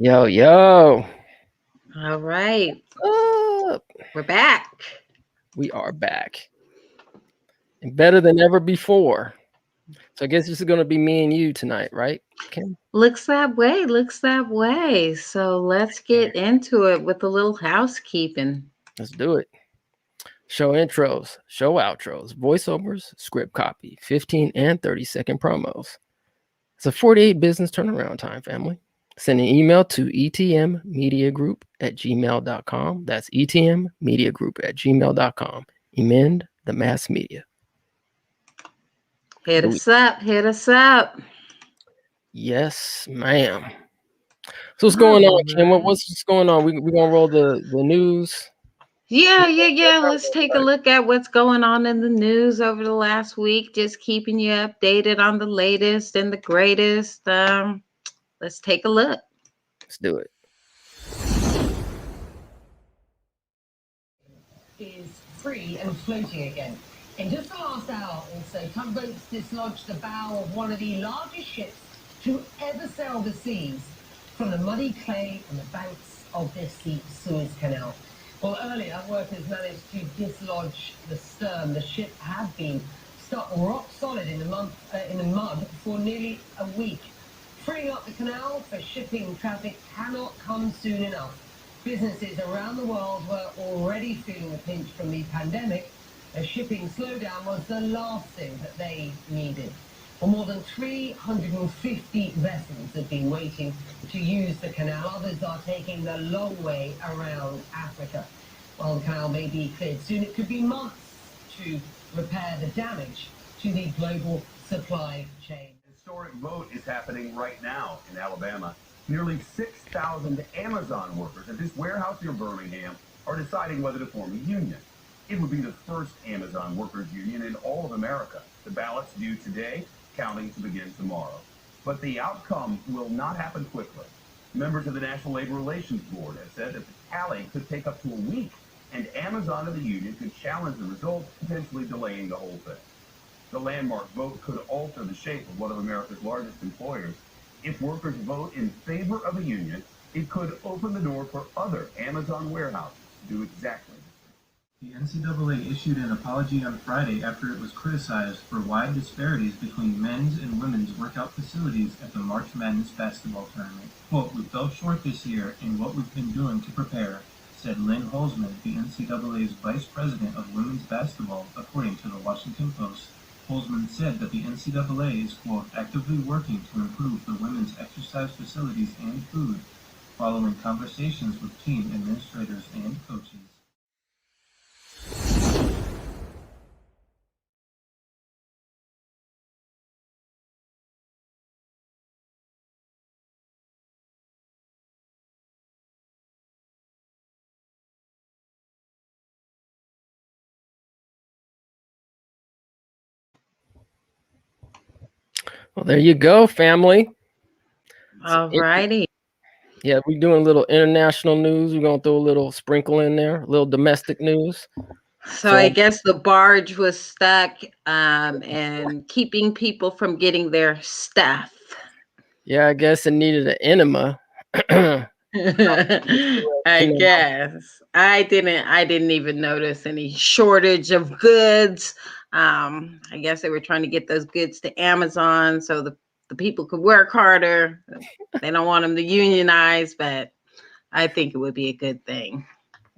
Yo, yo. All right, What's up? we're back. We are back. And better than ever before. So I guess this is going to be me and you tonight, right, Kim? Looks that way, looks that way. So let's Yeah. get into it with a little housekeeping. Let's do it. Show intros, show outros, voiceovers, script copy, 15 and 30-second promos. It's a 48 business turnaround time, family. Send an email to etmmediagroup@gmail.com. That's etmmediagroup@gmail.com. Emend the mass media. Hit us up, hit us up. Yes, ma'am. So what's going All on, Kim? right. What's going on? We gonna roll the news. Yeah. Let's take a look at what's going on in the news over the last week. Just keeping you updated on the latest and the greatest. Let's take a look. Let's do it. Is free and floating again. In just the last hour or so, tugboats dislodged the bow of one of the largest ships to ever sail the seas from the muddy clay on the banks of this deep Suez Canal. Well, earlier, workers managed to dislodge the stern. The ship had been stuck rock solid in the mud for nearly a week. Freeing up the canal for shipping traffic cannot come soon enough. Businesses around the world were already feeling the pinch from the pandemic. A shipping slowdown was the last thing that they needed. Well, more than 350 vessels have been waiting to use the canal. Others are taking the long way around Africa. While the canal may be cleared soon, it could be months to repair the damage to the global supply chain. Historic vote is happening right now in Alabama. Nearly 6,000 Amazon workers at this warehouse near Birmingham are deciding whether to form a union. It would be the first Amazon workers union in all of America. The ballots due today, counting to begin tomorrow. But the outcome will not happen quickly. Members of the National Labor Relations Board have said that the tally could take up to a week, and Amazon and the union could challenge the result, potentially delaying the whole thing. The landmark vote could alter the shape of one of America's largest employers. If workers vote in favor of a union, it could open the door for other Amazon warehouses to do exactly the NCAA issued an apology on Friday after it was criticized for wide disparities between men's and women's workout facilities at the March Madness basketball tournament. Quote, "We fell short this year in what we've been doing to prepare," said Lynn Holzman, the NCAA's vice president of women's basketball, according to the Washington Post. Holzman said that the NCAA is, quote, "actively working to improve the women's exercise facilities and food," following conversations with team administrators and coaches. Well, there you go, family. All righty. Yeah, we're doing a little international news. We're gonna throw a little sprinkle in there, a little domestic news. So I guess the barge was stuck and keeping people from getting their stuff. Yeah, I guess it needed an enema. I guess I didn't even notice any shortage of goods. I guess they were trying to get those goods to Amazon so the people could work harder. They don't want them to unionize, but I think it would be a good thing.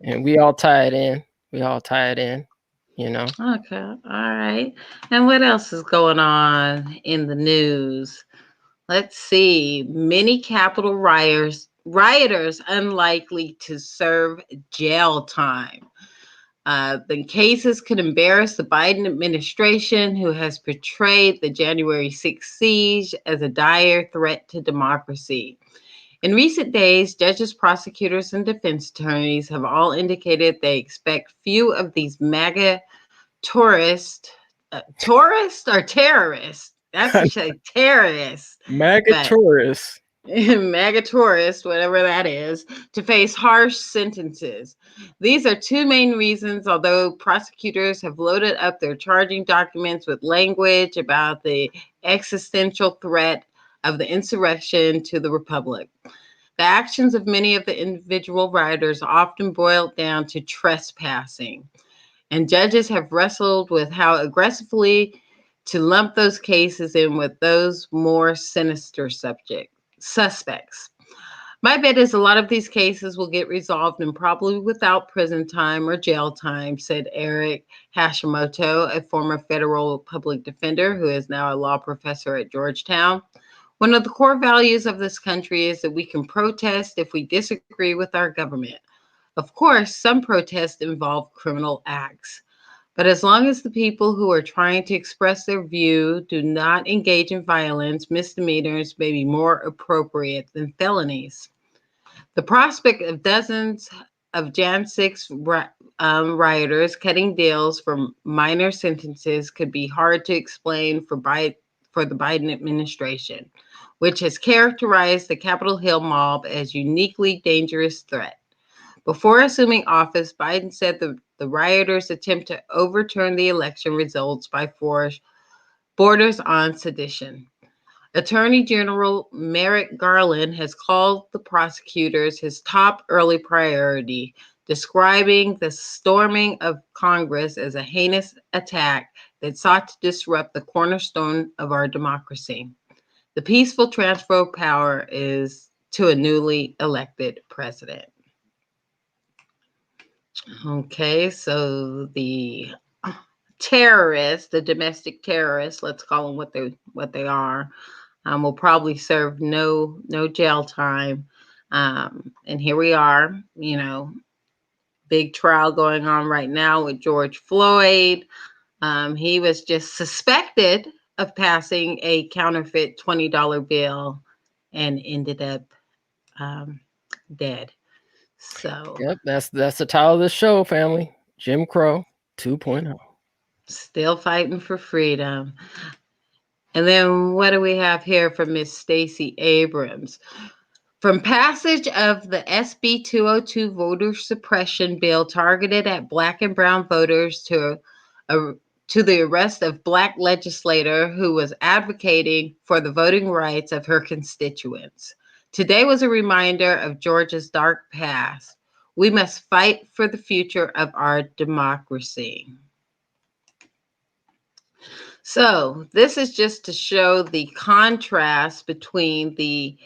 And we all tie it in. We all tie it in, you know. Okay, all right. And what else is going on in the news? Let's see. Many Capitol rioters unlikely to serve jail time. The cases could embarrass the Biden administration, who has portrayed the January 6th siege as a dire threat to democracy. In recent days, judges, prosecutors, and defense attorneys have all indicated they expect few of these MAGA tourists or terrorists. That's a terrorist. MAGA tourists. MAGA tourists, whatever that is, to face harsh sentences. These are two main reasons, although prosecutors have loaded up their charging documents with language about the existential threat of the insurrection to the republic. The actions of many of the individual rioters often boiled down to trespassing, and judges have wrestled with how aggressively to lump those cases in with those more sinister suspects. My bet is a lot of these cases will get resolved and probably without prison time or jail time, said Eric Hashimoto, a former federal public defender who is now a law professor at Georgetown. One of the core values of this country is that we can protest if we disagree with our government. Of course, some protests involve criminal acts. But as long as the people who are trying to express their view do not engage in violence, misdemeanors may be more appropriate than felonies. The prospect of dozens of Jan 6 rioters cutting deals for minor sentences could be hard to explain for the Biden administration, which has characterized the Capitol Hill mob as uniquely dangerous threat. Before assuming office, Biden said the rioters' attempt to overturn the election results by force borders on sedition. Attorney General Merrick Garland has called the prosecutors his top early priority, describing the storming of Congress as a heinous attack that sought to disrupt the cornerstone of our democracy. The peaceful transfer of power is to a newly elected president. Okay, so the terrorists, the domestic terrorists, let's call them what they are, will probably serve no jail time. And here we are, big trial going on right now with George Floyd. He was just suspected of passing a counterfeit $20 bill and ended up dead. So yep, that's the title of the show, family. Jim Crow 2.0. Still fighting for freedom. And then what do we have here from Miss Stacey Abrams? From passage of the SB 202 voter suppression bill targeted at Black and brown voters to the arrest of Black legislator who was advocating for the voting rights of her constituents. Today was a reminder of Georgia's dark past. We must fight for the future of our democracy. So this is just to show the contrast between the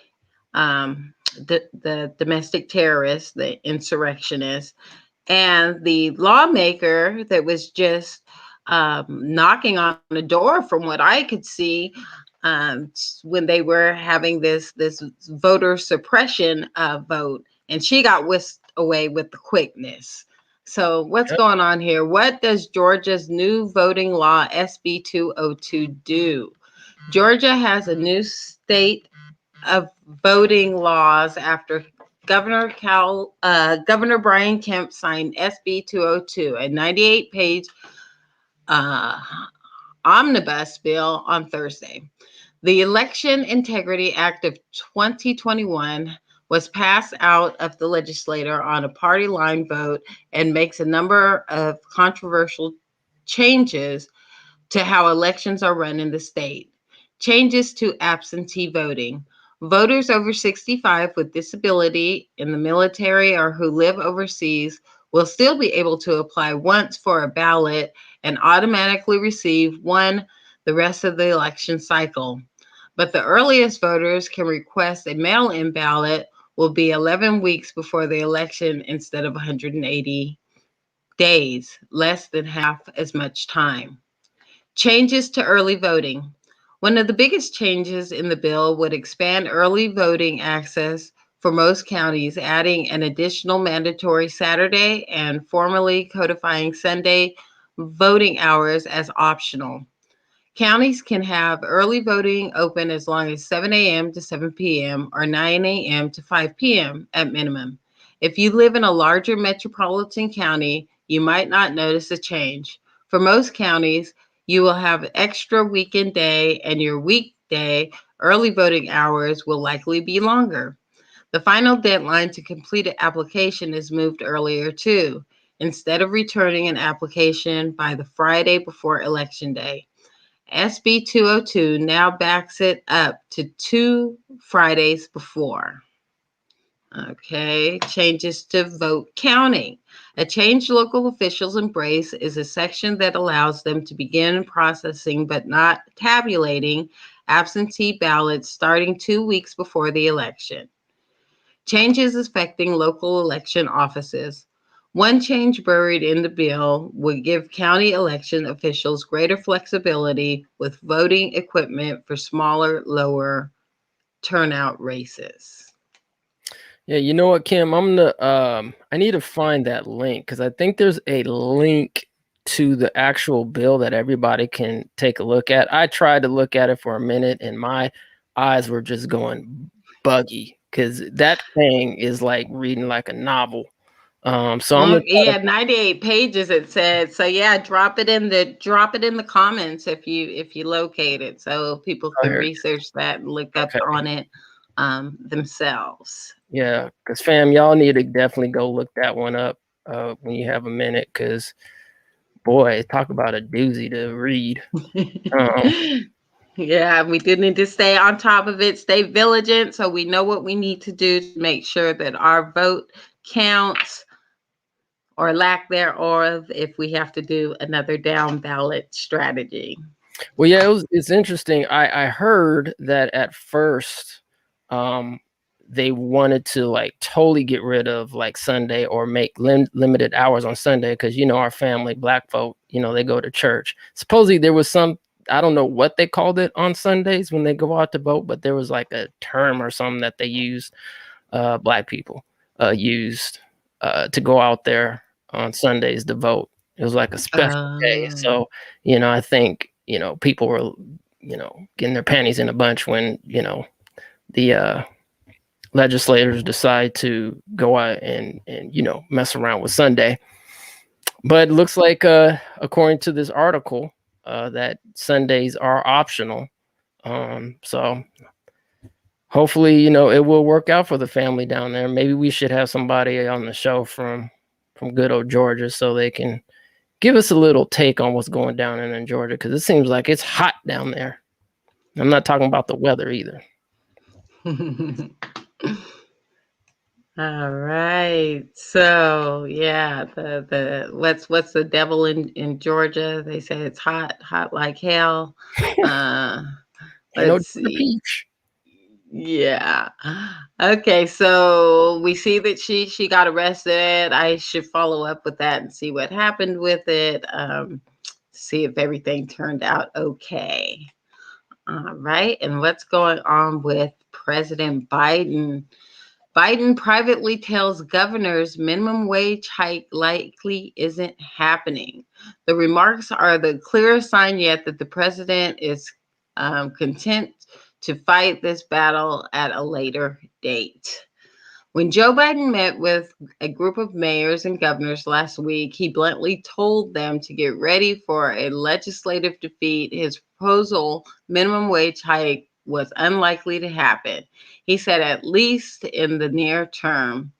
domestic terrorists, the insurrectionists, and the lawmaker that was just knocking on the door, from what I could see, when they were having this voter suppression vote, and she got whisked away with the quickness. So what's going on here? What does Georgia's new voting law, SB 202, do? Georgia has a new state of voting laws after Governor Brian Kemp signed SB 202, a 98-page omnibus bill on Thursday. The Election Integrity Act of 2021 was passed out of the legislature on a party line vote and makes a number of controversial changes to how elections are run in the state. Changes to absentee voting. Voters over 65 with disability, in the military, or who live overseas will still be able to apply once for a ballot and automatically receive one the rest of the election cycle. But the earliest voters can request a mail-in ballot will be 11 weeks before the election instead of 180 days, less than half as much time. Changes to early voting. One of the biggest changes in the bill would expand early voting access for most counties, adding an additional mandatory Saturday and formally codifying Sunday voting hours as optional. Counties can have early voting open as long as 7 a.m. to 7 p.m. or 9 a.m. to 5 p.m. at minimum. If you live in a larger metropolitan county, you might not notice a change. For most counties, you will have extra weekend day, and your weekday early voting hours will likely be longer. The final deadline to complete an application is moved earlier too, instead of returning an application by the Friday before Election Day. SB 202 now backs it up to 2 Fridays before. Okay, changes to vote counting. A change local officials embrace is a section that allows them to begin processing but not tabulating absentee ballots starting 2 weeks before the election. Changes affecting local election offices. One change buried in the bill would give county election officials greater flexibility with voting equipment for smaller, lower turnout races. Yeah, you know what, Kim? I'm gonna I need to find that link because I think there's a link to the actual bill that everybody can take a look at. I tried to look at it for a minute and my eyes were just going buggy because that thing is like reading like a novel. So I'm gonna try to, Yeah, 98 pages it said. So yeah, drop it in the comments if you locate it so people oh, can here it research that and look is. up Okay. on it themselves. Yeah, because fam, y'all need to definitely go look that one up when you have a minute because boy, talk about a doozy to read. Um, Yeah, we do need to stay on top of it, stay vigilant so we know what we need to do to make sure that our vote counts or lack thereof if we have to do another down ballot strategy. well, yeah, it's interesting. I heard that at first, um, they wanted to like totally get rid of like Sunday or make limited hours on Sunday because you know our family, black folk, you know they go to church. Supposedly there was some, I don't know what they called it on Sundays when they go out to vote, but there was like a term or something that they used, black people used to go out there on Sundays to vote. It was like a special day. Um, So, you know, I think, you know, people were, you know, getting their panties in a bunch when, you know, the legislators decide to go out and, you know, mess around with Sunday. But it looks like, according to this article, that Sundays are optional. So hopefully, you know, it will work out for the family down there. Maybe we should have somebody on the show from good old Georgia so they can give us a little take on what's going down in Georgia because it seems like it's hot down there. I'm not talking about the weather either. All right. So yeah, the what's the devil in Georgia? They say it's hot like hell. Uh Ain't no let's Georgia see. peach. Yeah. Okay, so we see that she got arrested. I should follow up with that and see what happened with it. See if everything turned out okay. All right. And what's going on with President Biden? Biden privately tells governors minimum wage hike likely isn't happening. The remarks are the clearest sign yet that the president is content to fight this battle at a later date. When Joe Biden met with a group of mayors and governors last week, he bluntly told them to get ready for a legislative defeat. His proposal minimum wage hike was unlikely to happen. He said, at least in the near term.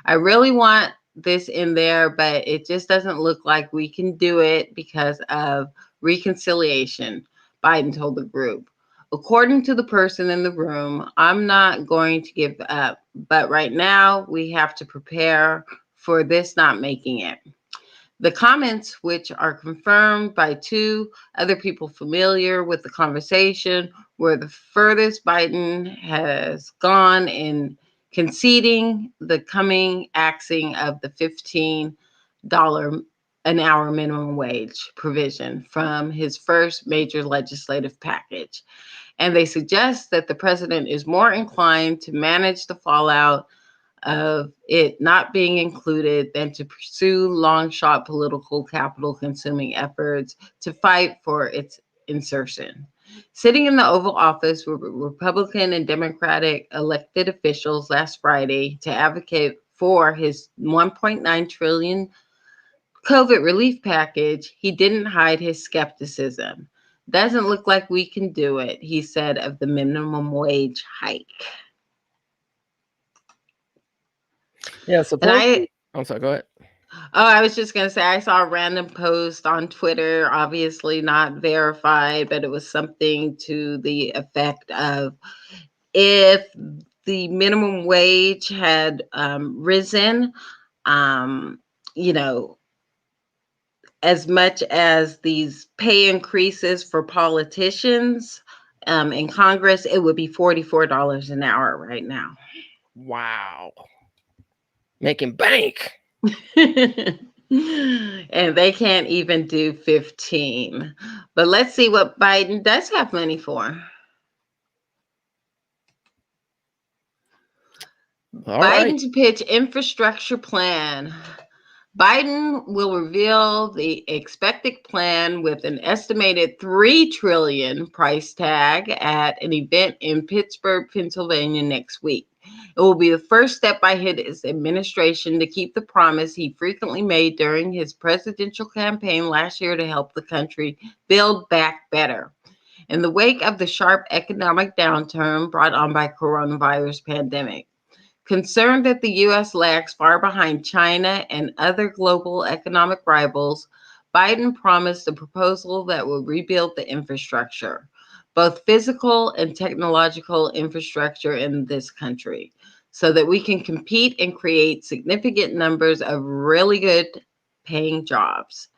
I really want this in there, but it just doesn't look like we can do it because of reconciliation, Biden told the group. According to the person in the room, I'm not going to give up, but right now we have to prepare for this not making it. The comments, which are confirmed by two other people familiar with the conversation, were the furthest Biden has gone in conceding the coming axing of the $15 an hour minimum wage provision from his first major legislative package. And they suggest that the president is more inclined to manage the fallout of it not being included than to pursue long shot political capital consuming efforts to fight for its insertion. Sitting in the Oval Office were Republican and Democratic elected officials last Friday to advocate for his $1.9 trillion COVID relief package. He didn't hide his skepticism. Doesn't look like we can do it, he said of the minimum wage hike. Yeah, And supposedly. I'm sorry. Go ahead. I was just going to say, I saw a random post on Twitter, obviously not verified, but it was something to the effect of if the minimum wage had risen, you know, as much as these pay increases for politicians in Congress, it would be $44 an hour right now. Wow. Making bank. And they can't even do 15. But let's see what Biden does have money for. All right. Biden to pitch infrastructure plan. Biden will reveal the expected plan with an estimated $3 trillion price tag at an event in Pittsburgh, Pennsylvania next week. It will be the first step by his administration to keep the promise he frequently made during his presidential campaign last year to help the country build back better. In the wake of the sharp economic downturn brought on by coronavirus pandemic. Concerned that the U.S. lags far behind China and other global economic rivals, Biden promised a proposal that would rebuild the infrastructure, both physical and technological infrastructure in this country, so that we can compete and create significant numbers of really good paying jobs.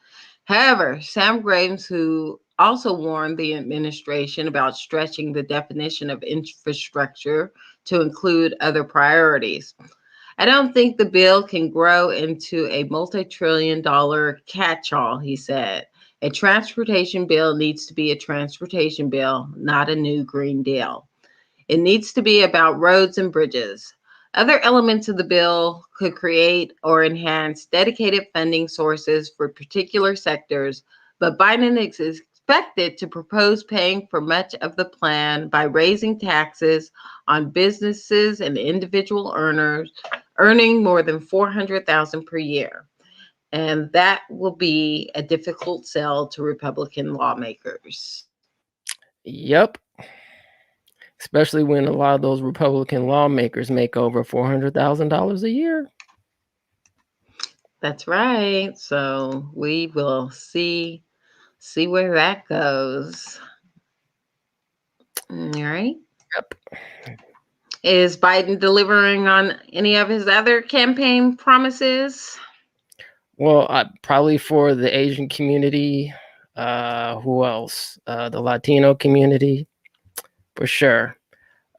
However, Sam Graves, who also warned the administration about stretching the definition of infrastructure to include other priorities. I don't think the bill can grow into a multi-trillion-dollar catch-all, he said. A transportation bill needs to be a transportation bill, not a new Green Deal. It needs to be about roads and bridges. Other elements of the bill could create or enhance dedicated funding sources for particular sectors, but Biden is expected to propose paying for much of the plan by raising taxes on businesses and individual earners earning more than $400,000 per year. And that will be a difficult sell to Republican lawmakers. Yep. Especially when a lot of those Republican lawmakers make over $400,000 a year. That's right. So we will see where that goes. All right. Yep. Is Biden delivering on any of his other campaign promises? Well, probably for the Asian community. Who else? The Latino community, for sure.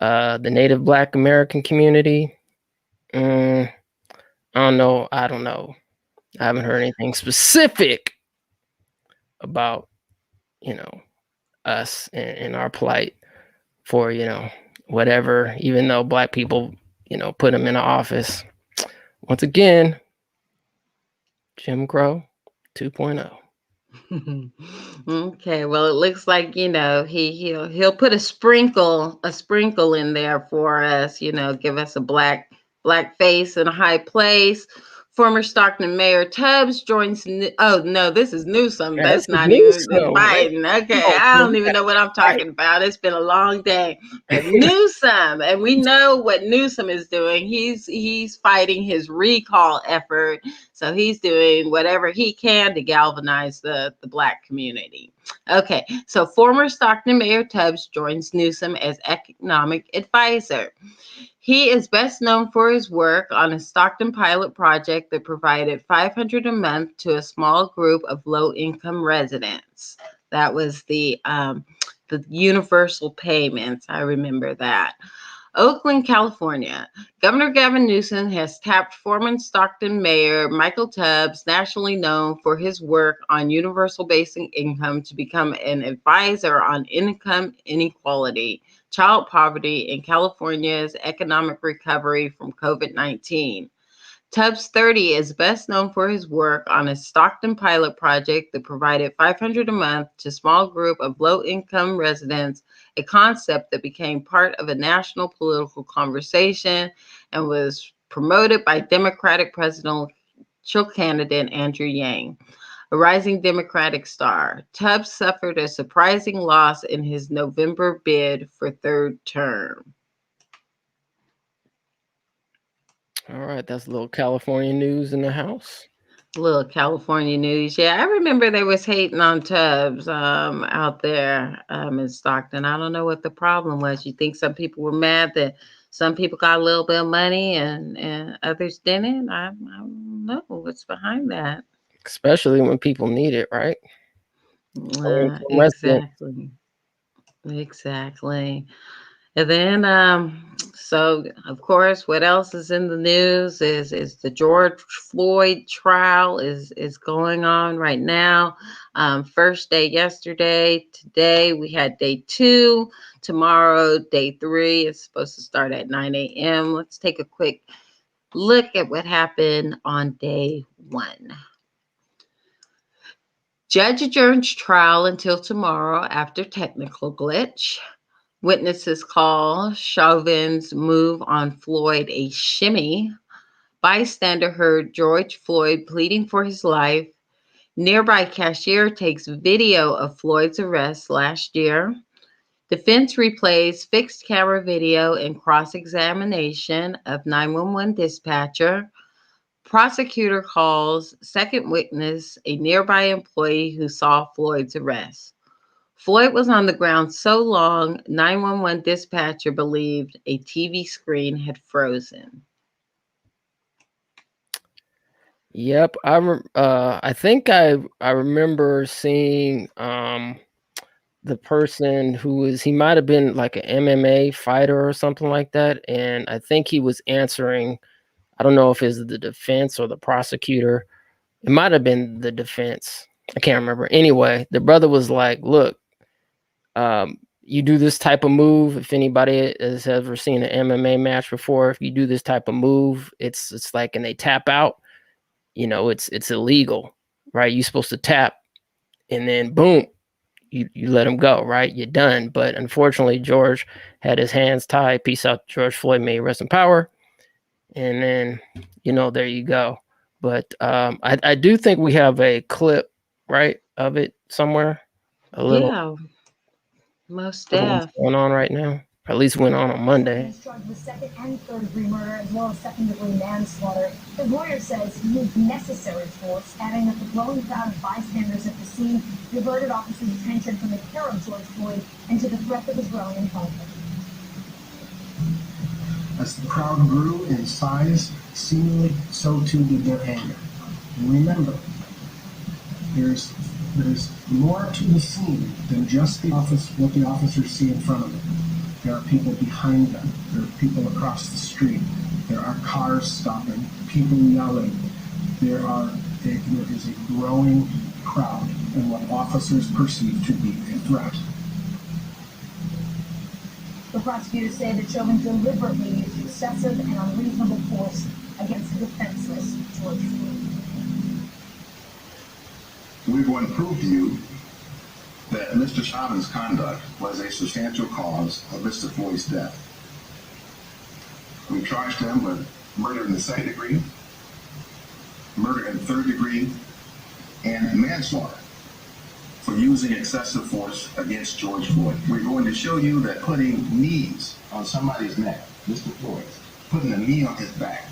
The Native Black American community. I don't know. I haven't heard anything specific about, us and our plight for, whatever, even though Black people, put them in the office. Once again, Jim Crow 2.0. Okay, well, it looks like he'll put a sprinkle in there for us. Give us a black face in a high place. Former Stockton Mayor Tubbs joins. Oh no, this is Newsom. Yeah, That's not even Biden. Okay, I don't even know what I'm talking about. It's been a long day. But Newsom, and we know what Newsom is doing. He's fighting his recall effort. So he's doing whatever he can to galvanize the Black community. Okay, so former Stockton Mayor Tubbs joins Newsom as economic advisor. He is best known for his work on a Stockton pilot project that provided $500 a month to a small group of low-income residents. That was the universal payments. I remember that. Oakland, California. Governor Gavin Newsom has tapped former Stockton Mayor Michael Tubbs, nationally known for his work on universal basic income, to become an advisor on income inequality, child poverty, and California's economic recovery from COVID-19. Tubbs 30 is best known for his work on a Stockton pilot project that provided $500 a month to a small group of low-income residents, a concept that became part of a national political conversation and was promoted by Democratic presidential candidate Andrew Yang, a rising Democratic star. Tubbs suffered a surprising loss in his November bid for third term. All right, that's a little California news in the house. Little California news. Yeah, I remember they was hating on Tubbs out there in Stockton. I don't know what the problem was. You think some people were mad that some people got a little bit of money and others didn't. I don't know what's behind that. Especially when people need it, right? Resident. Exactly. Exactly. And then, so of course, what else is in the news is the George Floyd trial is going on right now. First day yesterday. Today we had day 2. Tomorrow, day 3 is supposed to start at 9 a.m. Let's take a quick look at what happened on day 1. Judge adjourns trial until tomorrow after technical glitch. Witnesses call Chauvin's move on Floyd a shimmy. Bystander heard George Floyd pleading for his life. Nearby cashier takes video of Floyd's arrest last year. Defense replays fixed camera video and cross-examination of 911 dispatcher. Prosecutor calls second witness, a nearby employee who saw Floyd's arrest. Floyd was on the ground so long, 911 dispatcher believed a TV screen had frozen. Yep, I think I remember seeing the person he might have been like an MMA fighter or something like that, and I think he was answering. I don't know if it's the defense or the prosecutor. It might have been the defense. I can't remember. Anyway, the brother was like, "Look, you do this type of move. If anybody has ever seen an MMA match before, if you do this type of move, it's like, and they tap out. It's illegal, right? You're supposed to tap, and then boom, you let him go, right? You're done. But unfortunately, George had his hands tied. Peace out, George Floyd. May he rest in power." And then, there you go. But I do think we have a clip, right, of it somewhere. A little. Yeah, most def. Going on right now. Or at least went on Monday. He's charged with second and third degree murder as well as second-degree manslaughter. The lawyer says he used necessary force, adding that the growing crowd of bystanders at the scene diverted officers' attention from the care of George Floyd and to the threat that was growing in front of him. As the crowd grew in size, seemingly so too did their anger. And remember, there's more to the scene than just what the officers see in front of them. There are people behind them. There are people across the street. There are cars stopping, people yelling. There is a growing crowd and what officers perceive to be a threat. The prosecutors say that Chauvin deliberately used excessive and unreasonable force against the defenseless George Floyd. We're going to prove to you that Mr. Chauvin's conduct was a substantial cause of Mr. Floyd's death. We charged him with murder in the second degree, murder in the third degree, and manslaughter for using excessive force against George Floyd. We're going to show you that putting knees on somebody's neck, Mr. Floyd's, putting a knee on his back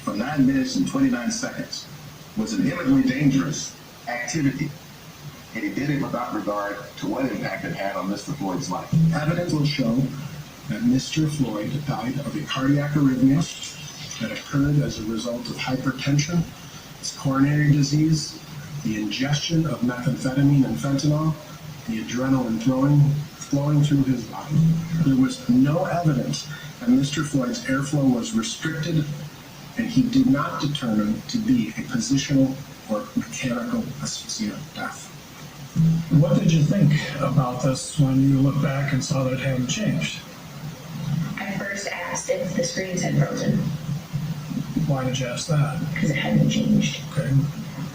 for 9 minutes and 29 seconds was an imminently dangerous activity. And he did it without regard to what impact it had on Mr. Floyd's life. Evidence will show that Mr. Floyd died of a cardiac arrhythmia that occurred as a result of hypertension, his coronary disease, the ingestion of methamphetamine and fentanyl, the adrenaline flowing through his body. There was no evidence that Mr. Floyd's airflow was restricted, and he did not determine to be a positional or mechanical asphyxia death. What did you think about this when you look back and saw that it hadn't changed? I first asked if the screens had frozen. Why did you ask that? Because it hadn't changed. Okay.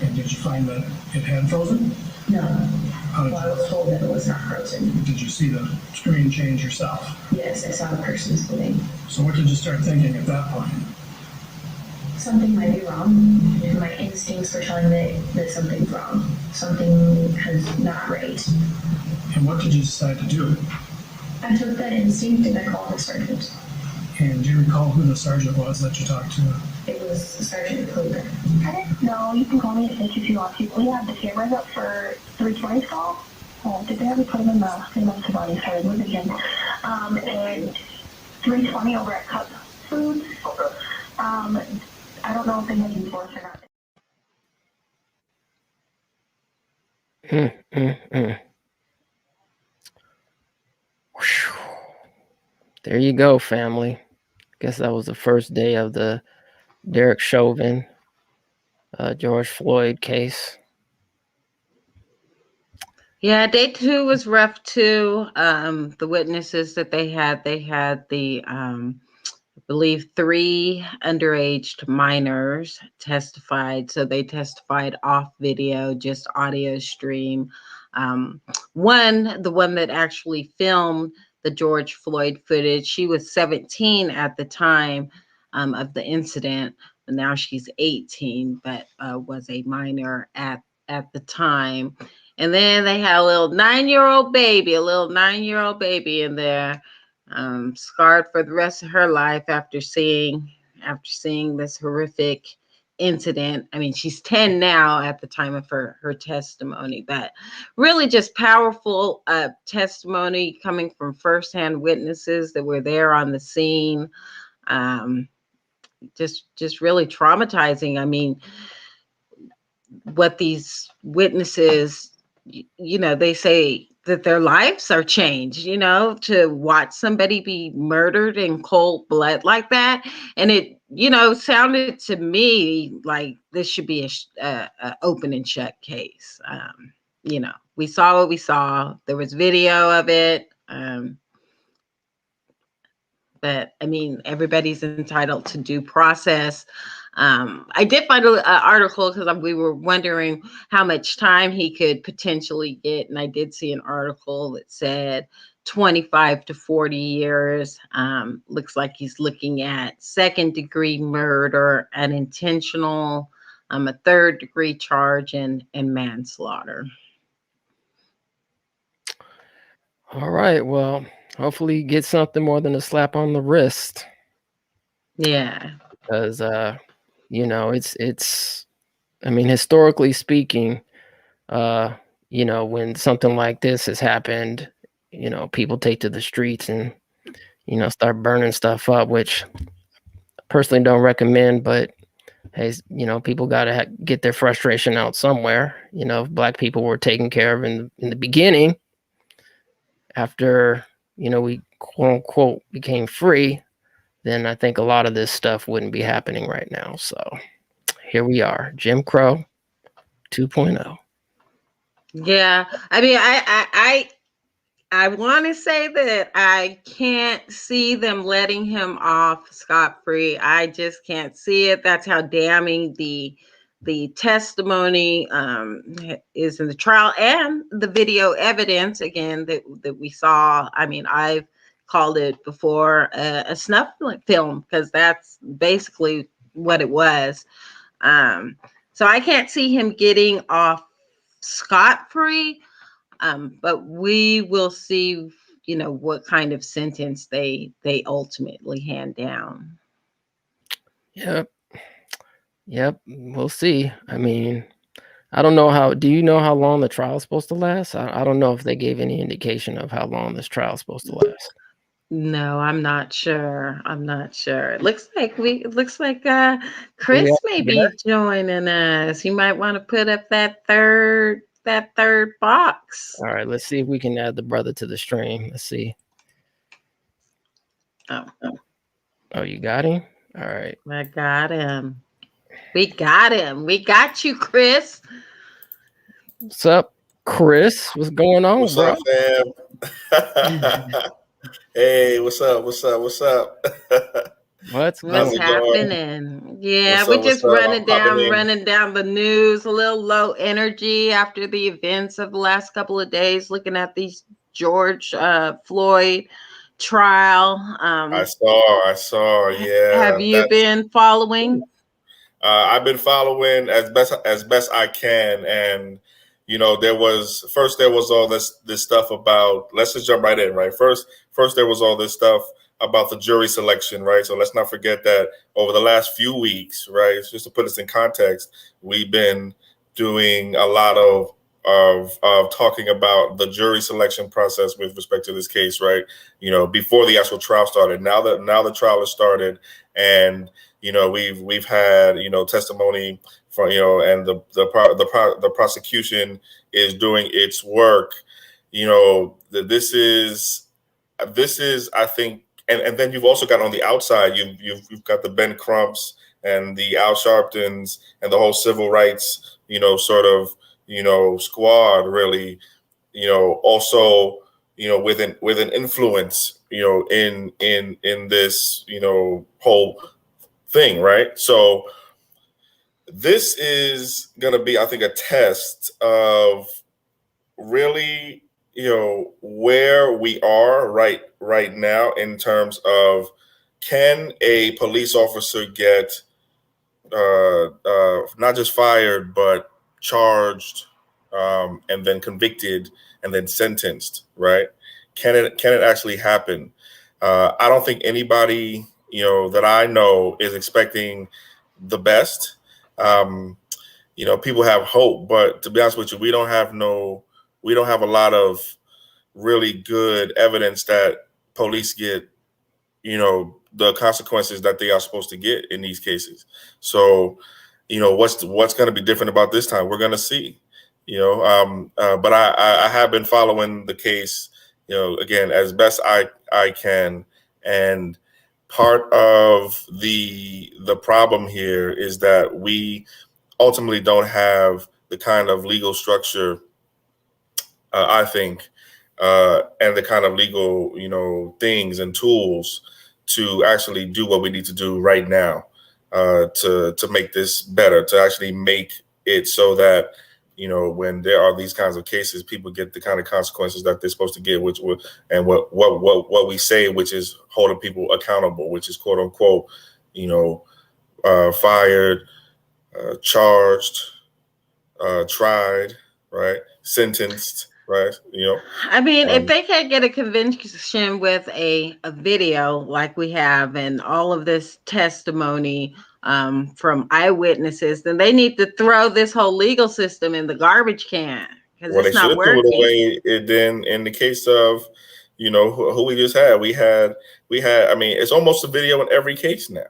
And did you find that it had frozen? No. How did I was told that it was not frozen. Did you see the screen change yourself? Yes, I saw the person's moving. So what did you start thinking at that point? Something might be wrong. My instincts were telling me that something's wrong. Something is not right. And what did you decide to do? I took that instinct and I called the sergeant. And do you recall who the sergeant was that you talked to? It was Sergeant Kluger. I didn't know. You can call me a snitch if you want to. We have the cameras up for 320's call. Did they ever put them in the body? Sorry, moving again. And 320 over at Cup Foods. I don't know if they have enforced or not. There you go, family. Guess that was the first day of the Derek Chauvin, George Floyd case. Yeah, day 2 was rough too. The witnesses that they had the I believe 3 underage minors testified. So they testified off video, just audio stream. The one that actually filmed the George Floyd footage, she was 17 at the time of the incident. But now she's 18, but was a minor at the time. And then they had a little 9-year-old baby in there, scarred for the rest of her life after seeing this horrific incident. I mean, she's 10 now at the time of her testimony, but really just powerful testimony coming from firsthand witnesses that were there on the scene. Just really traumatizing. I mean, what these witnesses, they say that their lives are changed, to watch somebody be murdered in cold blood like that. And it, sounded to me like this should be a open and shut case. We saw what we saw. There was video of it. But I mean, everybody's entitled to due process. I did find an article because we were wondering how much time he could potentially get. And I did see an article that said 25 to 40 years. Looks like he's looking at 2nd-degree murder, an intentional, a 3rd-degree charge, and manslaughter. All right. Well, hopefully he gets something more than a slap on the wrist. Yeah. Because, it's, I mean, historically speaking, when something like this has happened, people take to the streets and, start burning stuff up, which I personally don't recommend, but hey, people got to get their frustration out somewhere. If Black people were taken care of in the beginning, after, we quote unquote became free, then I think a lot of this stuff wouldn't be happening right now. So here we are, Jim Crow 2.0. Yeah, I mean, I want to say that I can't see them letting him off scot-free. I just can't see it. That's how damning the testimony is in the trial, and the video evidence again that we saw. I mean, I've called it before a snuff film, because that's basically what it was. So I can't see him getting off scot-free. But we will see, what kind of sentence they ultimately hand down. Yep. We'll see. I mean, I don't know do you know how long the trial is supposed to last? I don't know if they gave any indication of how long this trial is supposed to last. No, I'm not sure. It looks like Chris may be joining us. You might want to put up that third box. All right, let's see if we can add the brother to the stream. Let's see. Oh, you got him? All right. I got him. We got you, Chris. What's up, Chris? What's going on, what's bro? Up, fam? Hey, what's up? What's happening? Yeah, we're just running down the news, a little low energy after the events of the last couple of days, looking at these George Floyd trial. I saw. Yeah. Have you been following? I've been following as best I can, and there was all this stuff about. Let's just jump right in, right? First there was all this stuff about the jury selection, right? So let's not forget that over the last few weeks, right? Just to put this in context, we've been doing a lot of talking about the jury selection process with respect to this case, right? Before the actual trial started. Now the trial has started, and we've had testimony from and the prosecution is doing its work. This is I think, and then you've also got on the outside you've got the Ben Crumps and the Al Sharptons and the whole civil rights sort of squad, really, also with an influence in this whole thing, right? So this is going to be, I think, a test of really where we are right now in terms of, can a police officer get not just fired but charged, and then convicted and then sentenced, right? Can it actually happen? I don't think anybody that I know is expecting the best. People have hope, but to be honest with you, we don't have a lot of really good evidence that police get the consequences that they are supposed to get in these cases. So what's going to be different about this time? We're going to see. But I have been following the case again as best I can, and part of the problem here is that we ultimately don't have the kind of legal structure, I think, and the kind of legal things and tools to actually do what we need to do right now, to make this better, to actually make it so that when there are these kinds of cases, people get the kind of consequences that they're supposed to get, and what we say, which is holding people accountable, which is quote unquote fired, charged, tried, right, sentenced, right? I mean, if they can't get a conviction with a video like we have and all of this testimony from eyewitnesses, then they need to throw this whole legal system in the garbage can, because Well, it's they should not have threw working. it away. It then, in the case of who we just had, we had. I mean, it's almost a video in every case now.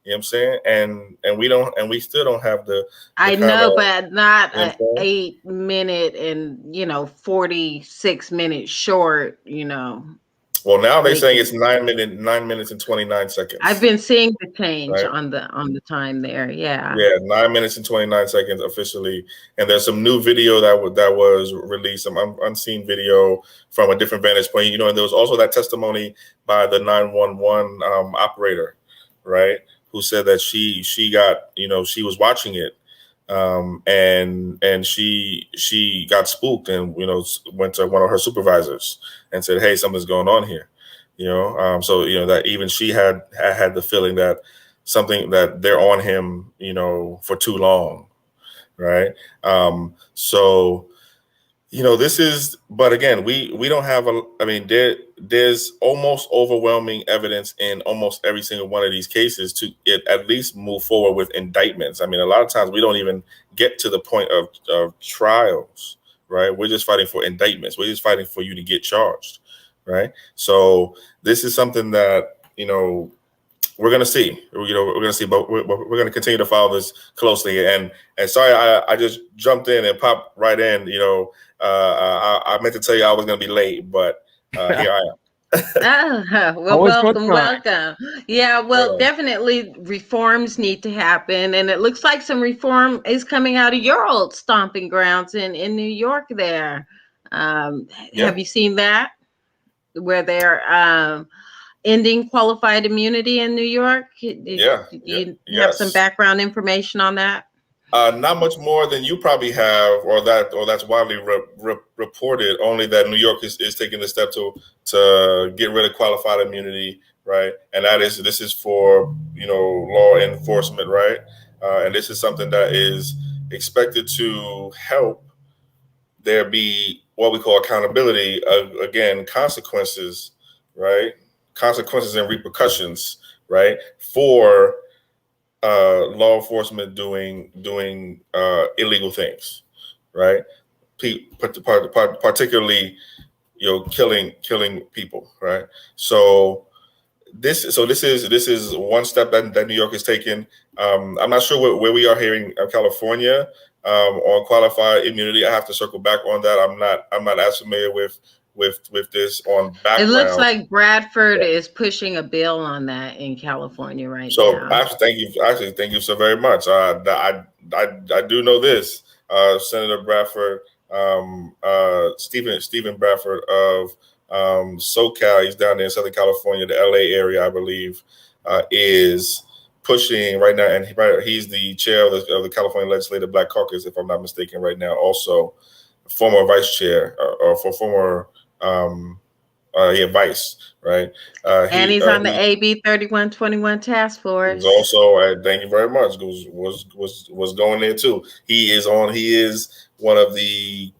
You know what I'm saying? And we still don't have the I know, but not you know a 8 minute and 46 minutes short. Well, now they're saying making- it's 9 minutes and 29 seconds. I've been seeing the change Right. on the time there. Yeah. Yeah, 9 minutes and 29 seconds officially, and there's some new video that was released, some unseen video from a different vantage point. And there was also that testimony by the 911 operator, right, who said that she got she was watching it, and she got spooked and went to one of her supervisors and said, "Hey, something's going on here." So that even she had the feeling that something, that they're on him for too long, right? So this is, but again, we don't have there's almost overwhelming evidence in almost every single one of these cases to at least move forward with indictments. I mean, a lot of times we don't even get to the point of trials, right? We're just fighting for indictments. We're just fighting for you to get charged, right? So this is something that we're going to see. We're going to see, but we're going to continue to follow this closely. And sorry, I just jumped in and popped right in. I meant to tell you I was going to be late, but here I am. Well, Always good welcome. Yeah, well, Yeah. definitely reforms need to happen, and it looks like some reform is coming out of your old stomping grounds in New York. There, Yeah. have you seen that, where they're ending qualified immunity in New York? Yeah. Do you have Yes. some background information on that? Not much more than you probably have, or that's widely reported. Only that New York is taking the step to get rid of qualified immunity, right? And this is for law enforcement, right? And this is something that is expected to help there be what we call accountability. Again, consequences, right? Consequences and repercussions, right? For law enforcement doing illegal things, right? particularly, killing people, right? So this is one step that New York is taking. I'm not sure where we are here in California on qualified immunity. I have to circle back on that. I'm not as familiar with this on background. It looks like Bradford is pushing a bill on that in California right now. So thank you so very much. I do know this. Senator Bradford, Stephen Bradford of SoCal, he's down there in Southern California, the LA area, I believe, is pushing right now, and he's the chair of the California Legislative Black Caucus, if I'm not mistaken, right now. Also, former vice chair or for former vice, right? And he's on the AB 3121 task force. He's also, thank you very much, was going there too. He is one of the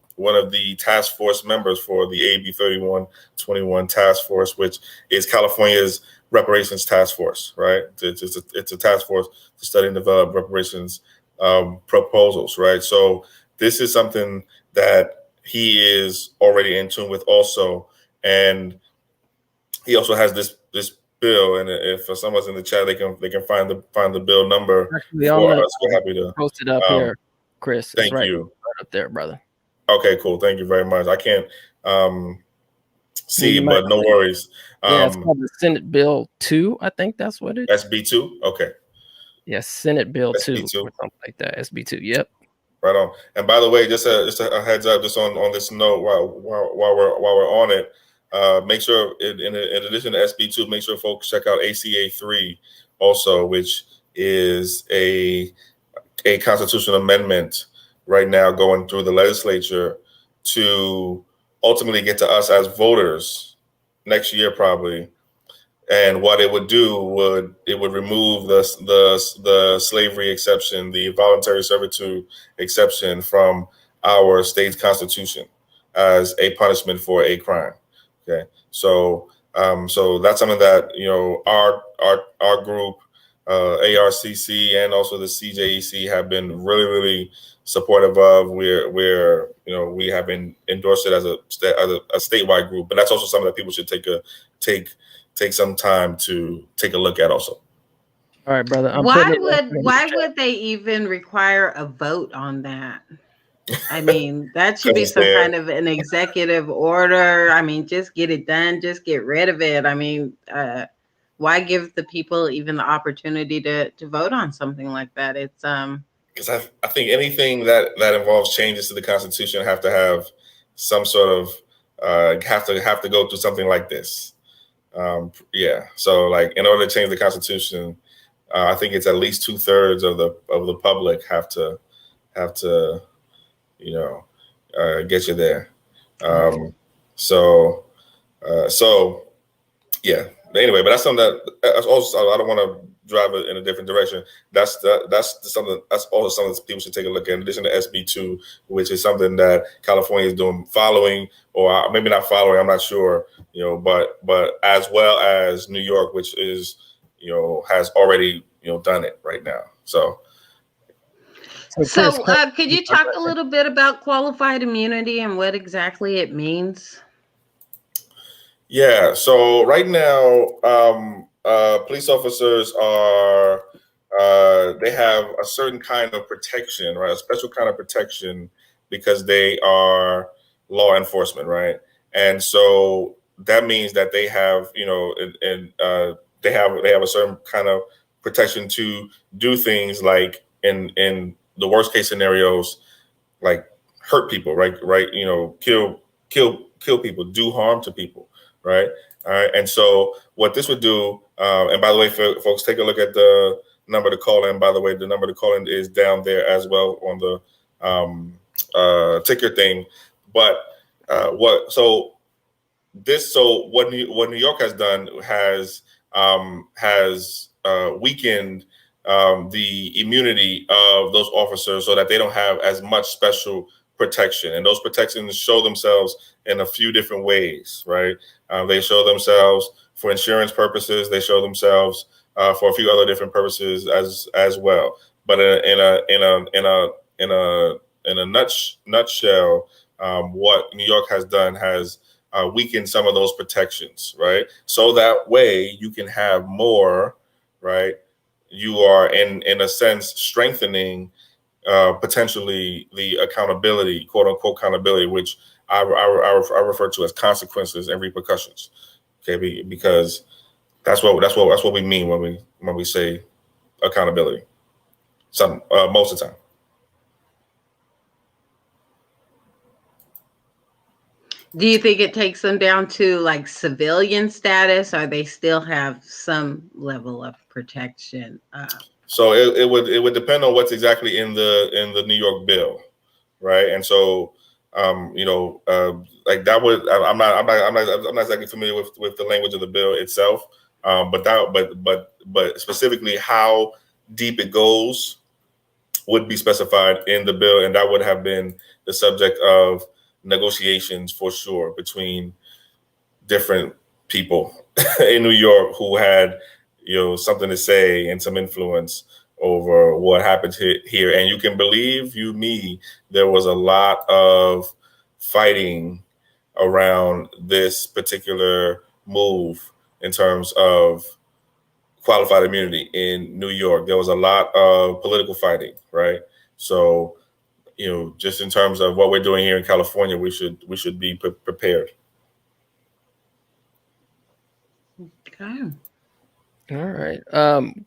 task force members for the AB 3121 task force, which is California's reparations task force, right? It's a task force to study and develop reparations proposals, right? So this is something that he is already in tune with also. And he also has this bill, and if someone's in the chat, they can find the bill number. Actually, for us. We're happy to post it up here, Chris. Thank right, you. Right up there, brother. Okay, cool. Thank you very much. I can't see, but no worries. Yeah, it's called the Senate Bill 2. I think that's what it is. SB 2. Okay. Yes, Senate Bill 2 SB 2. or something like that. SB 2. Yep. Right on. And by the way, just a heads up, just on this note, while we're on it. Make sure, in addition to SB2, make sure folks check out ACA 3 also, which is a constitutional amendment right now going through the legislature to ultimately get to us as voters next year probably. And what it would do would remove the slavery exception, the voluntary servitude exception from our state's constitution as a punishment for a crime. Okay, so that's something that our group, ARCC, and also the CJEC have been really supportive of. We have been endorsed it as a statewide group, but that's also something that people should take some time to take a look at also. All right, brother. Why would they even require a vote on that? I mean, that should be some kind of an executive order. I mean, just get it done. Just get rid of it. I mean, why give the people even the opportunity to vote on something like that? It's because I think anything that involves changes to the Constitution have to have some sort of have to go through something like this. So like in order to change the Constitution, I think it's at least 2/3 of the public have to get you there. Anyway, but that's something that's also, I don't want to drive it in a different direction. That's also something that people should take a look at, in addition to SB2, which is something that California is doing, following, or maybe not following, I'm not sure, but as well as New York, which is, has already, done it right now. So could you talk a little bit about qualified immunity and what exactly it means? Yeah. So right now, police officers are they have a certain kind of protection, right? A special kind of protection because they are law enforcement, right? And so that means that they have, they have a certain kind of protection to do things like in the worst case scenarios, like hurt people, right? Kill people, do harm to people, right? All right. And so what this would do, and by the way, folks, take a look at the number to call in. By the way, the number to call in is down there as well on the ticker thing. But what New York has done has weakened the immunity of those officers so that they don't have as much special protection. And those protections show themselves in a few different ways, right? They show themselves for insurance purposes. They show themselves for a few other different purposes as well. But in a nutshell, what New York has done has weakened some of those protections, right? So that way you can have more, right? You are in a sense strengthening potentially the accountability, quote unquote accountability, which I refer to as consequences and repercussions. Okay, because that's what we mean when we say accountability. Most of the time. Do you think it takes them down to like civilian status, or they still have some level of protection? So it would depend on what's exactly in the New York bill, right? And so like that would I'm not exactly familiar with the language of the bill itself, but specifically how deep it goes would be specified in the bill, and that would have been the subject of negotiations for sure between different people in New York who had something to say and some influence over what happened here. And you can believe me, there was a lot of fighting around this particular move in terms of qualified immunity in New York. There was a lot of political fighting, right? So, just in terms of what we're doing here in California, we should be prepared. Okay. All right.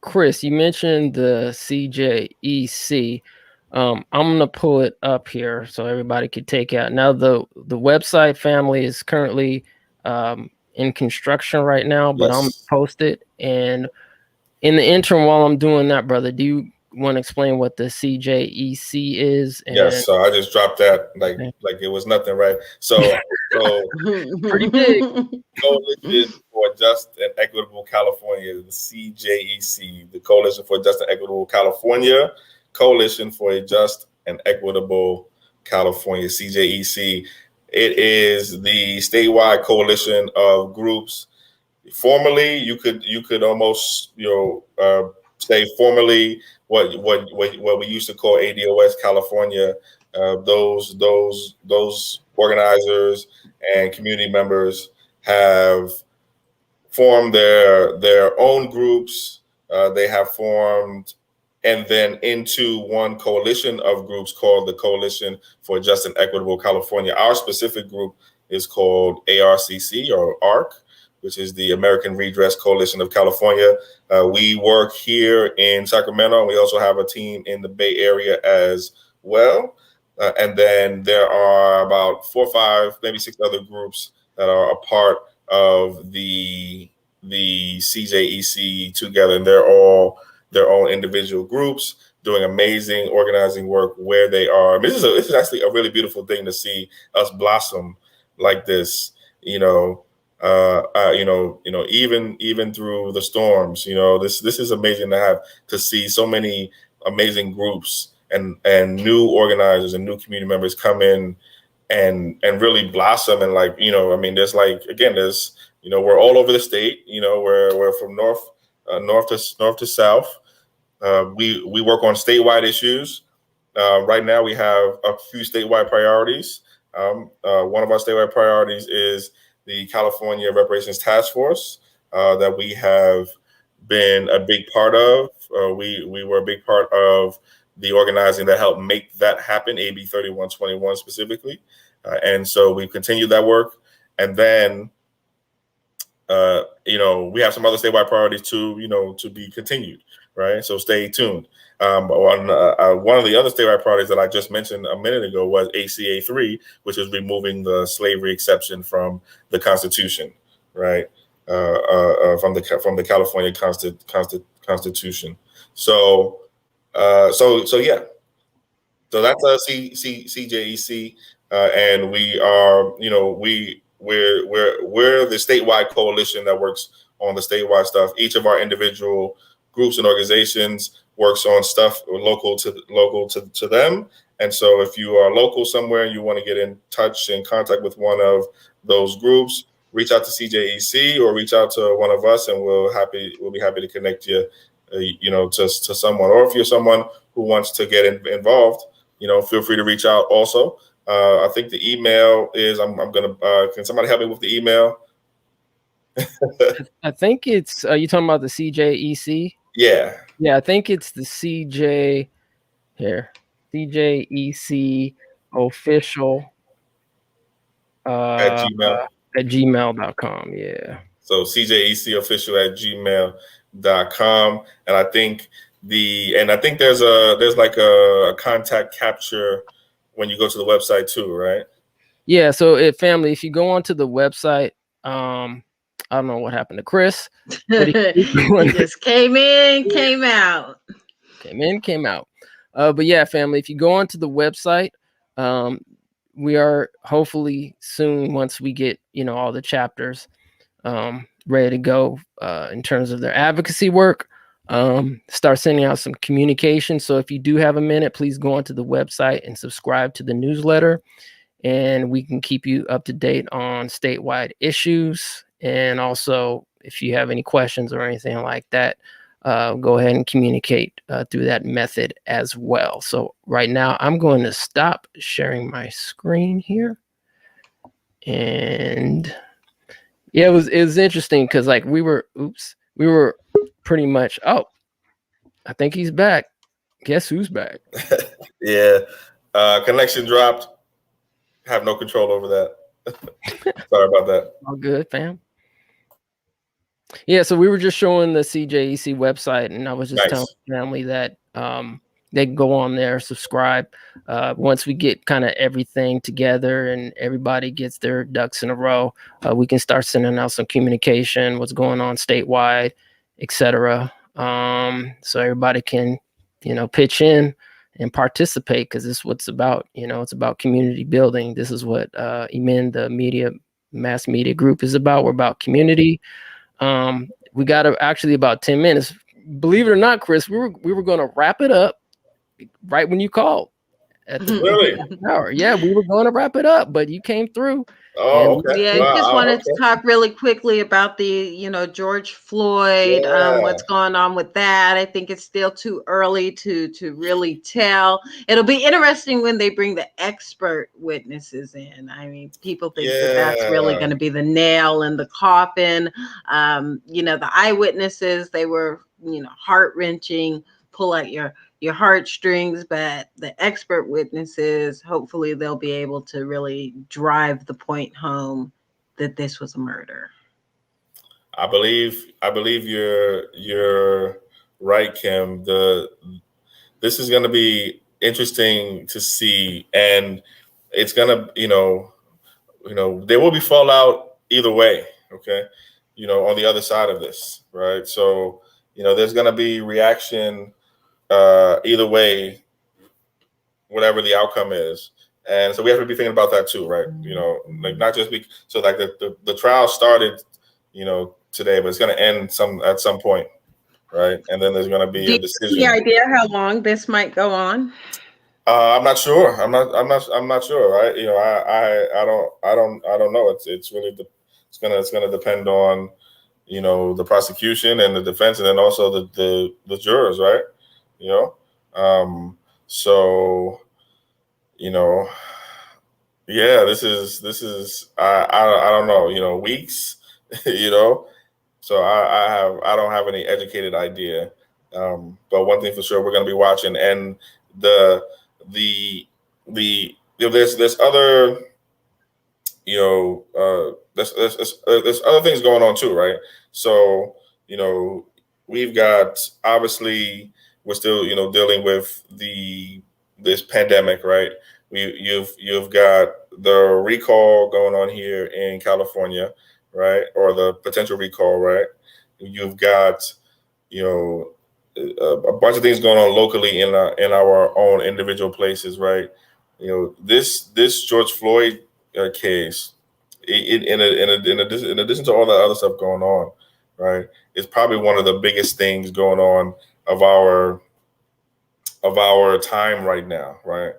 Chris, you mentioned the CJEC. I'm gonna pull it up here so everybody could take out. Now the website family is currently in construction right now, but Yes. I'm gonna post it. And in the interim, while I'm doing that, brother, do you want to explain what the CJEC is? And yes, so I just dropped that like it was nothing, right? So pretty big. Coalition for Just and Equitable California, the CJEC, the Coalition for Just and Equitable California, Coalition for a Just and Equitable California, CJEC. It is the statewide coalition of groups. Formerly, you could almost say formally what we used to call ADOS California. Those organizers and community members have formed their own groups. They have formed and then into one coalition of groups called the Coalition for Just and Equitable California. Our specific group is called ARCC or ARC, which is the American Redress Coalition of California. We work here in Sacramento. We also have a team in the Bay Area as well. And then there are about 4 or 5, maybe 6 other groups that are a part of the CJEC together. And they're all their own individual groups doing amazing organizing work where they are. I mean, this is actually a really beautiful thing to see us blossom like this, even through the storms, this is amazing to see so many amazing groups and new organizers and new community members come in and really blossom. And there's we're all over the state, we're from north to south. We work on statewide issues. Right now we have a few statewide priorities. One of our statewide priorities is the California Reparations Task Force that we have been a big part of. We were a big part of the organizing that helped make that happen, AB 3121 specifically. And so we've continued that work. And then, we have some other statewide priorities to be continued, right? So stay tuned. One of the other statewide priorities that I just mentioned a minute ago was ACA 3, which is removing the slavery exception from the Constitution, right? From the California Constitution. So yeah. So that's CJEC, and we are, we're the statewide coalition that works on the statewide stuff. Each of our individual groups and organizations works on stuff local to them. And so if you are local somewhere and you want to get in touch and contact with one of those groups, reach out to CJEC or reach out to one of us, and we'll be happy to connect you, to someone. Or if you're someone who wants to get involved, feel free to reach out also. I think the email is, I'm gonna, can somebody help me with the email? I think it's, you talking about the CJEC? Yeah. Yeah, I think it's the CJEC official At Gmail. at gmail.com. Yeah. So cjecofficial@gmail.com. And I think there's like a contact capture when you go to the website too, right? Yeah. So family, if you go onto the website, I don't know what happened to Chris, but He just came in, came out. came out. But yeah, family, if you go onto the website, we are hopefully soon, once we get, all the chapters ready to go in terms of their advocacy work, start sending out some communication. So if you do have a minute, please go onto the website and subscribe to the newsletter, and we can keep you up to date on statewide issues. And also, if you have any questions or anything like that, go ahead and communicate through that method as well. So right now, I'm going to stop sharing my screen here. And yeah, it was interesting because like we were pretty much, oh, I think he's back. Guess who's back? Yeah. Connection dropped. Have no control over that. Sorry about that. All good, fam. Yeah, so we were just showing the CJEC website, and I was just telling the family that they can go on there, subscribe. Once we get kind of everything together and everybody gets their ducks in a row, we can start sending out some communication, what's going on statewide, etc. So everybody can, pitch in and participate, because this is what it's about. It's about community building. This is what EMEN, the mass media group, is about. We're about community. We got actually about 10 minutes. Believe it or not, Chris, we were going to wrap it up right when you called at the hour. Yeah, we were going to wrap it up, but you came through. Oh, okay. Yeah, I just wanted to talk really quickly about the, George Floyd, what's going on with that. I think it's still too early to really tell. It'll be interesting when they bring the expert witnesses in. I mean, people think that's really going to be the nail in the coffin. The eyewitnesses, they were, heart-wrenching, pull at your heartstrings, but the expert witnesses, hopefully they'll be able to really drive the point home that this was a murder. I believe you're right, Kim. This is going to be interesting to see, and it's going to, there will be fallout either way. Okay. On the other side of this, right? So, there's going to be reaction either way, whatever the outcome is. And so we have to be thinking about that too, right? Like not just so like the trial started, today, but it's going to end at some point, right? And then there's going to be a decision. Any idea how long this might go on? I'm not sure. I'm not sure, right? I don't know. It's really it's gonna depend on, the prosecution and the defense, and then also the jurors, right? So, yeah, this is I don't know, weeks, so I don't have any educated idea. But one thing for sure, we're going to be watching, and there's other, there's other things going on too, right? So, we've got, obviously, we're still, dealing with this pandemic, right? You've got the recall going on here in California, right? Or the potential recall, right? You've got, a bunch of things going on locally in our own individual places, right? This George Floyd case, in addition to all the other stuff going on, right, is probably one of the biggest things going on of our time right now, right?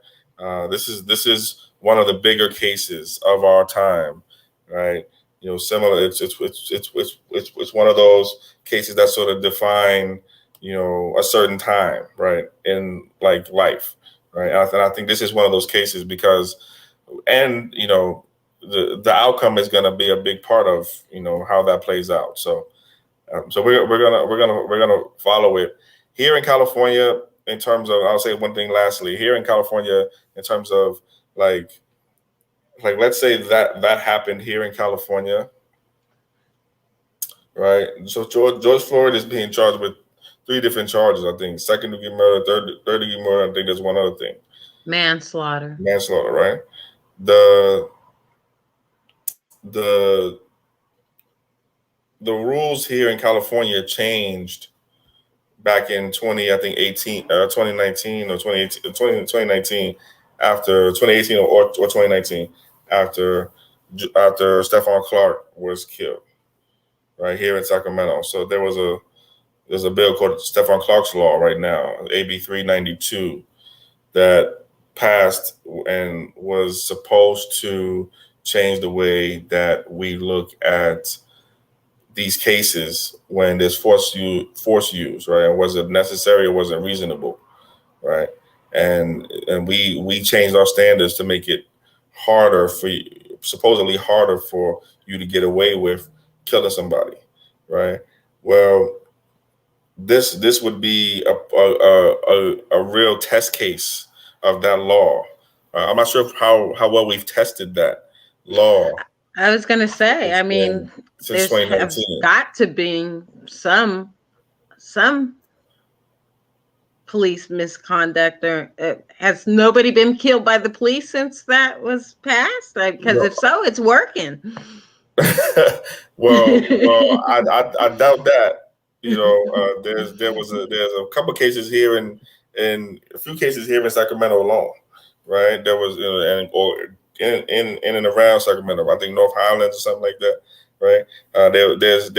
This is one of the bigger cases of our time, right? Similar. It's one of those cases that sort of define, a certain time, right, in like life, right? And I think this is one of those cases because, and the outcome is going to be a big part of how that plays out. So we're gonna follow it here in California. In terms of, I'll say one thing lastly, here in California, in terms of like let's say that happened here in California, right? So George Floyd is being charged with 3 different charges. I think second degree murder, third degree murder. I think there's one other thing. Manslaughter, right? The rules here in California changed back in 2019 or 2019 after 2018 or 2019 after Stephon Clark was killed right here in Sacramento. So there's a bill called Stephon Clark's Law right now, AB 392, that passed and was supposed to change the way that we look at these cases when there's force use, right? And was it necessary or was it reasonable, right? And we changed our standards to make it supposedly harder for you to get away with killing somebody, right? Well, this would be a real test case of that law. I'm not sure how well we've tested that law. I was going to say, I mean, since 2019, got to be some police misconduct, or has nobody been killed by the police since that was passed? Because if so, it's working. well, I doubt that. There's a couple of cases here in a few cases here in Sacramento alone, right? There was in and around Sacramento, I think North Highlands or something like that, right? There's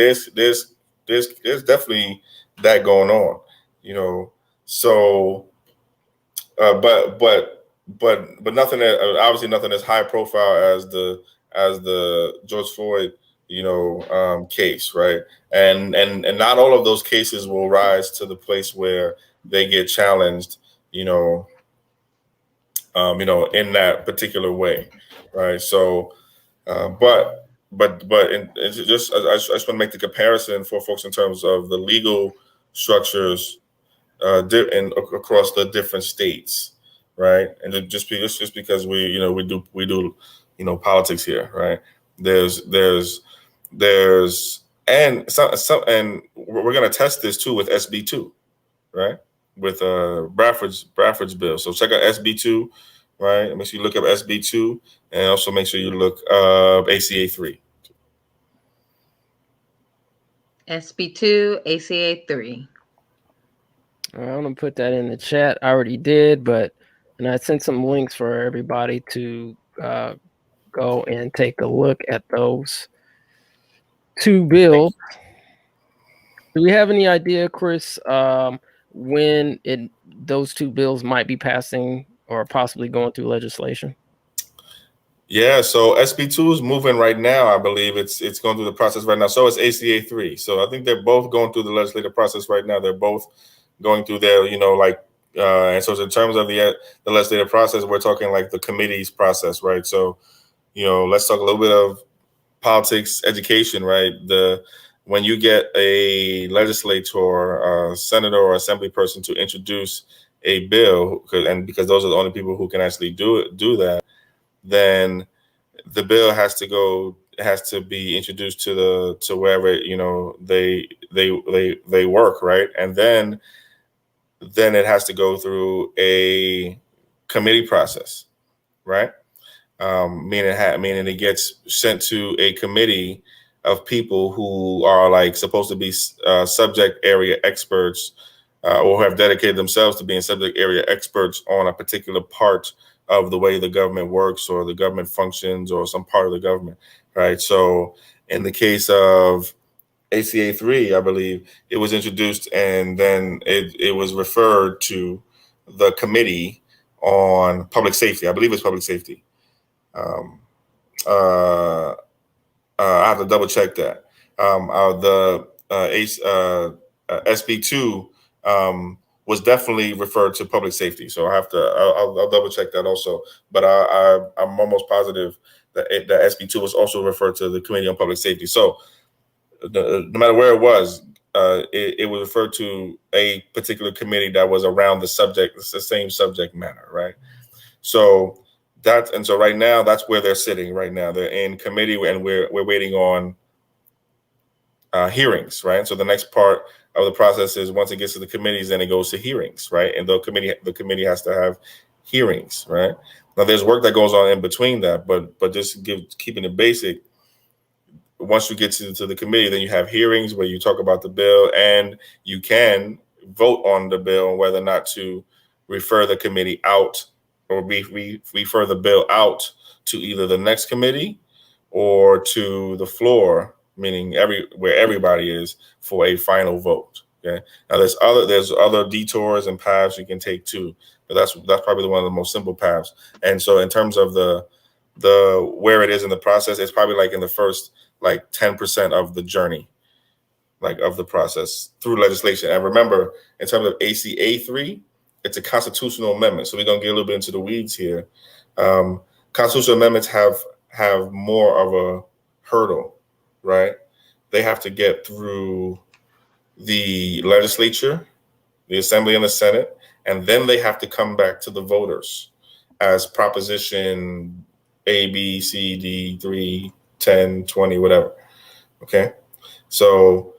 definitely that going on, So, but nothing that obviously nothing as high profile as the George Floyd case, right? And not all of those cases will rise to the place where they get challenged, in that particular way, right? So, but it's just I just want to make the comparison for folks in terms of the legal structures across the different states, right? And just because we do politics here, right? There's and we're gonna test this too with SB2, right? With Bradford's bill. So check out SB2, right? Make sure you look up SB2, and also make sure you look up ACA 3. SB2, ACA 3. I'm gonna put that in the chat. I already did, and I sent some links for everybody to go and take a look at those 2 bills. Do we have any idea, Chris, when those 2 bills might be passing or possibly going through legislation? Yeah, so SB2 is moving right now. I believe it's going through the process right now. So is ACA 3. So I think they're both going through the legislative process right now. They're both going through their, and so in terms of the legislative process, we're talking like the committee's process, right? So, let's talk a little bit of politics education, right? When you get a legislator, a senator or assembly person to introduce a bill, because those are the only people who can actually do that, then the bill has to be introduced to wherever they work, right? And then it has to go through a committee process, right? Meaning it gets sent to a committee of people who are supposed to be subject area experts, or have dedicated themselves to being subject area experts on a particular part of the way the government works or the government functions or some part of the government, right? So in the case of ACA 3, I believe it was introduced and then it was referred to the Committee on Public Safety. I believe it's Public Safety. I have to double check that. SB2 was definitely referred to public safety. So I'll double check that also. But I'm almost positive that SB 2 was also referred to the Committee on Public Safety. So no matter where it was, it was referred to a particular committee that was around the subject, the same subject matter, right? So so right now, that's where they're sitting right now. They're in committee, and we're waiting on hearings, right? So the next part of the process is once it gets to the committees, then it goes to hearings, right? And the committee has to have hearings, right? Now there's work that goes on in between that, but just keeping it basic. Once you get to the committee, then you have hearings where you talk about the bill, and you can vote on the bill and whether or not to refer the committee out or refer the bill out to either the next committee or to the floor, meaning where everybody is, for a final vote. Okay. Now there's other detours and paths you can take too, but that's probably one of the most simple paths. And so in terms of the where it is in the process, it's probably like in the first 10% of the journey, of the process through legislation. And remember, in terms of ACA 3, it's a constitutional amendment. So we're gonna get a little bit into the weeds here. Constitutional amendments have more of a hurdle, right? They have to get through the legislature, the Assembly and the Senate, and then they have to come back to the voters as Proposition A, B, C, D, 3, 10, 20, whatever. Okay. So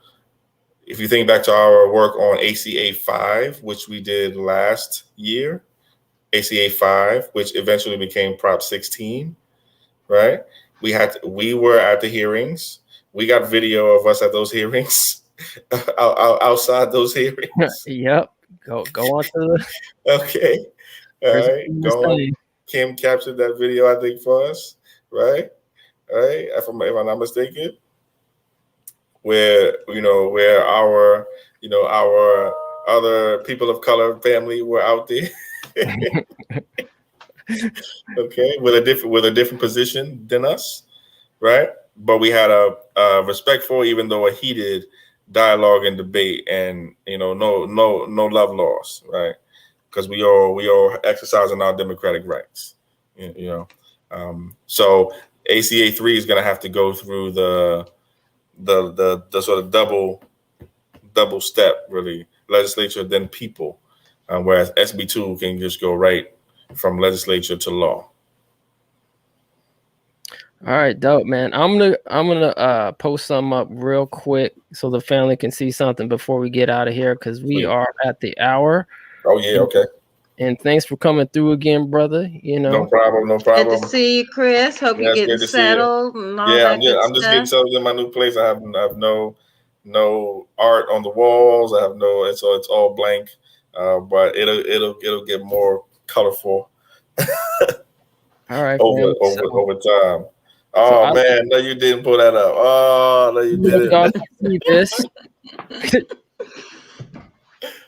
if you think back to our work on ACA 5, which we did last year, ACA 5, which eventually became Prop 16, right? We were at the hearings. We got video of us at those hearings, outside those hearings. Yep. Go on to the. Okay. All right. Go on. Kim captured that video, I think, for us, right? All right. If I'm not mistaken, where our other people of color family were out there. Okay, with a different position than us, right? But we had a respectful, even though a heated dialogue and debate, and no love lost, right? Because we all exercising our democratic rights, So ACA 3 is going to have to go through the sort of double step, really, legislature then people, whereas SB 2 can just go right from legislature to law. All right, dope, man. I'm gonna post some up real quick so the family can see something before we get out of here, because we are at the hour. Oh yeah, okay. And thanks for coming through again, brother. No problem. Good to see you, Chris. Hope you're getting settled and all that good I'm just getting settled in my new place. I have no art on the walls. I have it's all blank. But it'll get more colorful. All right. Over time. Oh man, no, you didn't pull that up. Oh no, you didn't. Y'all can see this.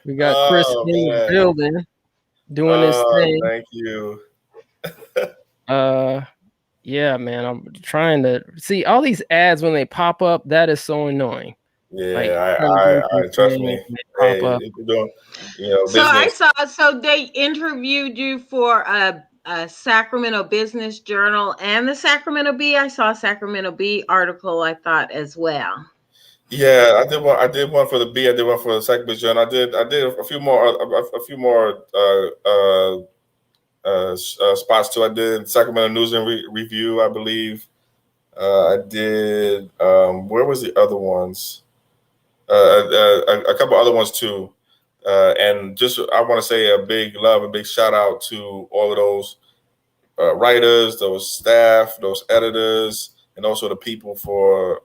We got Chris in the building doing his thing. Thank you. Yeah, man. I'm trying to see all these ads when they pop up. That is so annoying. Yeah, I trust me. Hey, so I saw. So they interviewed you for a Sacramento Business Journal and the Sacramento Bee. I saw a Sacramento Bee article, I thought, as well. Yeah, I did one for the Bee. I did one for the Sacramento Journal. I did a few more spots too. I did Sacramento News and Review, I believe. I did. Where was the other ones? A couple other ones too. And just I want to say a big shout out to all of those writers, those staff, those editors, and also the people for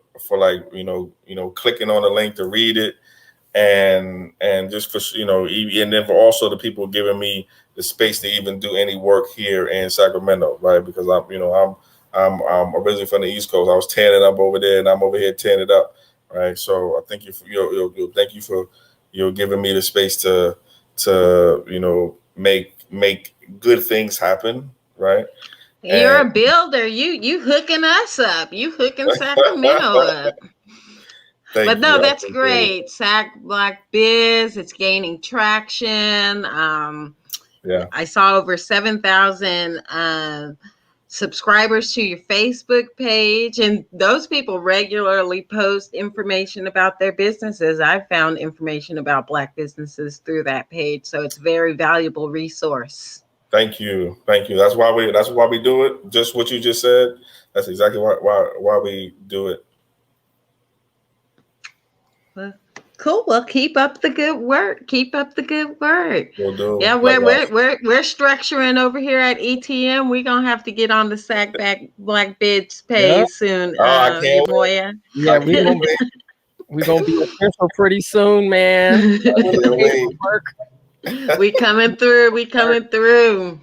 clicking on the link to read it, and just for and then for also the people giving me the space to even do any work here in Sacramento, right? Because I'm originally from the East Coast. I was tearing it up over there, and I'm over here tearing it up, right? So I thank you for giving me the space to make good things happen, right? You're a builder. You hooking us up. You hooking Sacramento up. But Thank no, you. I that's appreciate it. great. Sac Black Biz, it's gaining traction. Yeah. I saw over 7,000 subscribers to your Facebook page, and those people regularly post information about their businesses. I found information about Black businesses through that page, so it's a very valuable resource. Thank you. Thank you. That's why we do it. Just what you just said. That's exactly why we do it. Well, cool. Well, keep up the good work. Keep up the good work. We'll do. Yeah, Likewise. we're structuring over here at ETM. We're gonna have to get on the Sac Black Biz page soon. Oh, I can't wait. Yamoya. Yeah, I can't wait. we're gonna be official pretty soon, man. With the Can't wait. paperwork. We coming through. We coming through.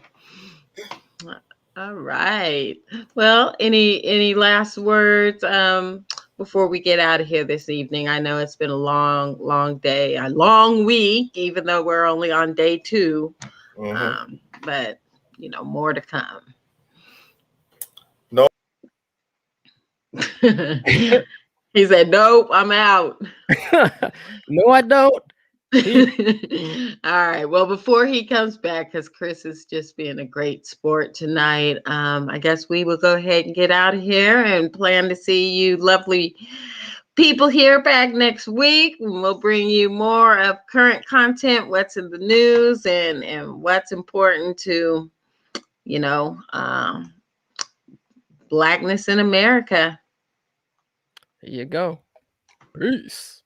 All right. Well, any last words before we get out of here this evening? I know it's been a long day, a long week, even though we're only on day 2. Mm-hmm. But more to come. No. He said, "Nope, I'm out." No, I don't. All right. Well, before he comes back, because Chris is just being a great sport tonight, I guess we will go ahead and get out of here and plan to see you lovely people here back next week. We'll bring you more of current content, what's in the news, and what's important to, Blackness in America. There you go. Peace.